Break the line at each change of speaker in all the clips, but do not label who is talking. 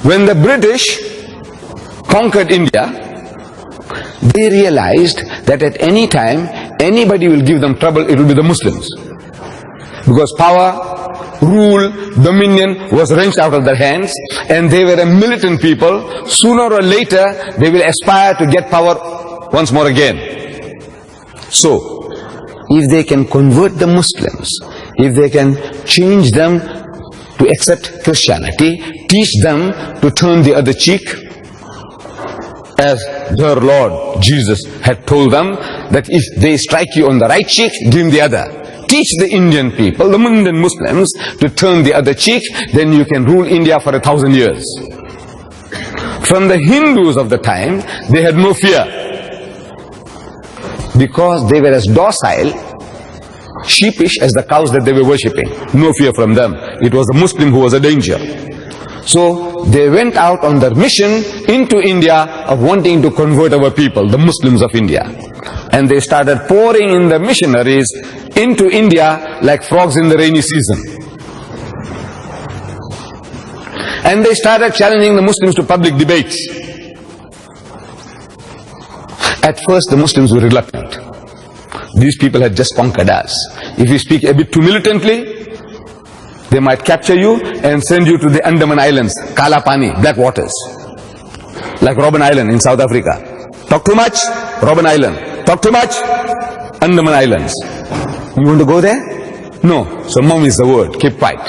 When the British conquered India, they realized that at any time, anybody will give them trouble, it will be the Muslims. Because power, rule, dominion was wrenched out of their hands, and they were a militant people. Sooner or later, they will aspire to get power once more again. So, if they can convert the Muslims, if they can change them to accept Christianity, teach them to turn the other cheek, as their Lord Jesus had told them, that if they strike you on the right cheek, give them the other. Teach the Indian people, the Indian Muslims, to turn the other cheek, then you can rule India for 1,000 years. From the Hindus of the time, they had no fear, because they were as docile, sheepish as the cows that they were worshipping. No fear from them. It was the Muslim who was a danger. So they went out on their mission into India of wanting to convert our people, the Muslims of India. And they started pouring in the missionaries into India like frogs in the rainy season. And they started challenging the Muslims to public debates. At first the Muslims were reluctant. These people had just conquered us. If we speak a bit too militantly, they might capture you and send you to the Andaman Islands, Kala Pani, black waters, like Robben Island in South Africa. Talk too much, Robben Island. Talk too much, Andaman Islands. You want to go there? No. So mom is the word, keep quiet.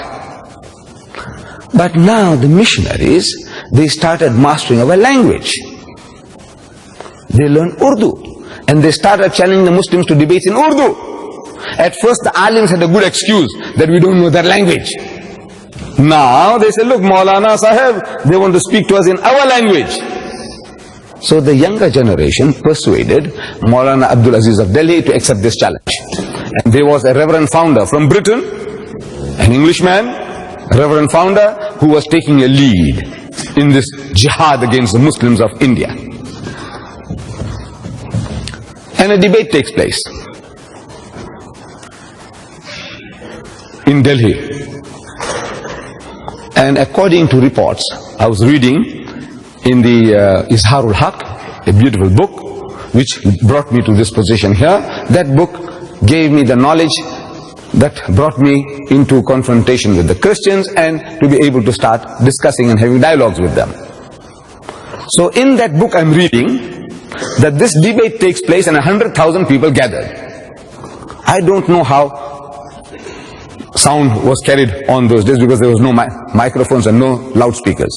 But now the missionaries, they started mastering our language. They learned Urdu, and they started challenging the Muslims to debates in Urdu. At first the alims had a good excuse that we don't know their language. Now they say, look, Maulana Sahib, they want to speak to us in our language. So the younger generation persuaded Maulana Abdul Aziz of Delhi to accept this challenge. And there was a reverend founder from Britain, an Englishman, reverend founder, who was taking a lead in this jihad against the Muslims of India. And a debate takes place in Delhi. And according to reports, I was reading in the Izharul Haq, a beautiful book, which brought me to this position here. That book gave me the knowledge that brought me into confrontation with the Christians and to be able to start discussing and having dialogues with them. So in that book I'm reading that this debate takes place and 100,000 people gathered. I don't know how sound was carried on those days, because there was no microphones and no loudspeakers.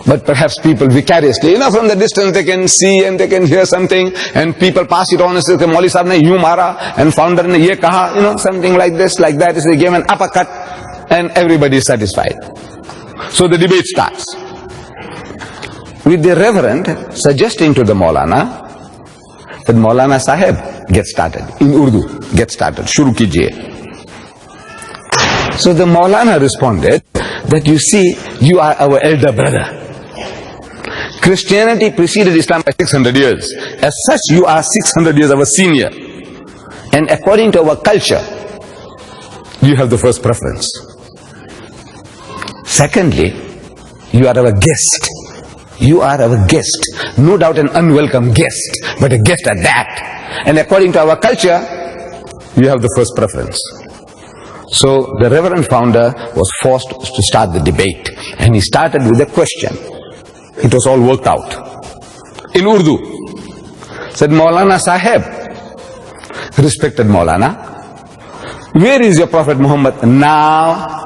But perhaps people vicariously, from the distance they can see and they can hear something, and people pass it on and say, Mauli Sahib ne yu mara, and founder ne ye kaha, something like this, like that. So they gave an uppercut, and everybody is satisfied. So the debate starts, with the reverend suggesting to the Maulana that Maulana Sahib, get started, in Urdu, get started, shuru kijiye. So the Maulana responded that, you see, you are our elder brother. Christianity preceded Islam by 600 years. As such, you are 600 years our senior. And according to our culture, you have the first preference. Secondly, you are our guest. You are our guest. No doubt an unwelcome guest, but a guest at that. And according to our culture, you have the first preference. So the reverend founder was forced to start the debate, and he started with a question. It was all worked out in Urdu. Said, Maulana Sahib, respected Maulana, where is your Prophet Muhammad now,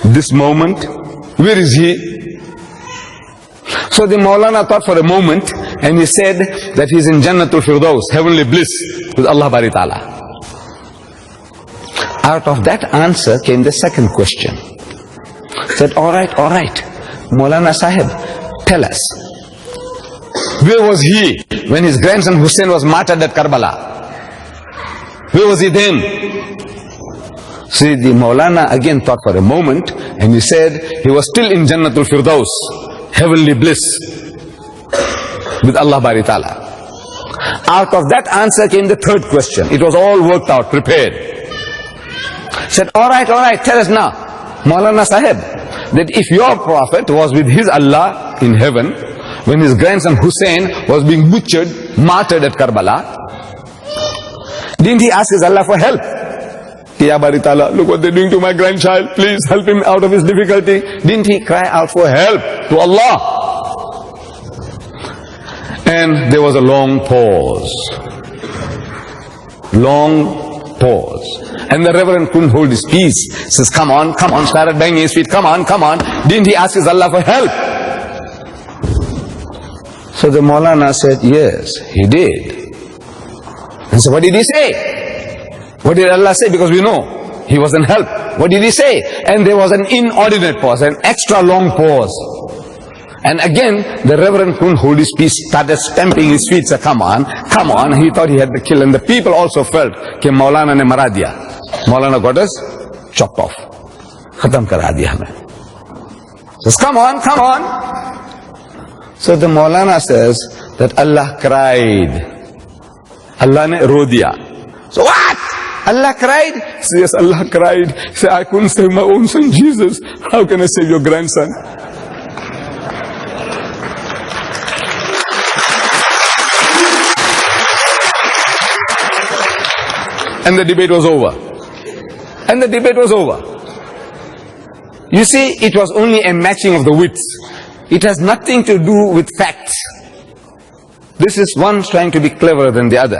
this moment? Where is he? So the Maulana thought for a moment, and he said that he is in Jannatul Firdaus, heavenly bliss with Allah Bari Ta'ala. Out of that answer came the second question. Said, all right, Maulana Sahib, tell us, where was he when his grandson Hussein was martyred at Karbala? Where was he then? See, the Maulana again thought for a moment, and he said he was still in Jannatul Firdaus, heavenly bliss with Allah Bari Ta'ala. Out of that answer came the third question. It was all worked out, prepared. Said, all right, tell us now, Maulana Sahib, that if your prophet was with his Allah in heaven, when his grandson Hussein was being butchered, martyred at Karbala, didn't he ask his Allah for help? Ya Bari Ta'ala, look what they're doing to my grandchild, please help him out of his difficulty. Didn't he cry out for help to Allah? And there was a long pause. Long pause. And the Reverend couldn't hold his peace. Says, come on, started banging his feet, come on. Didn't he ask his Allah for help? So the Maulana said, yes, he did. And so what did he say? What did Allah say? Because we know he wasn't helped. What did he say? And there was an inordinate pause, an extra long pause. And again, the Reverend couldn't hold his peace, started stamping his feet, said, come on. He thought he had the kill. And the people also felt, कि Maulana ne mara diya. Maulana got us chopped off. Khatam kara diya hame. Says, come on. So the Maulana says that Allah cried. Allah ne ro diya. So what? Allah cried? Says, yes, Allah cried. Say, I couldn't save my own son Jesus. How can I save your grandson? And the debate was over. You see, it was only a matching of the wits. It has nothing to do with facts. This is one trying to be cleverer than the other.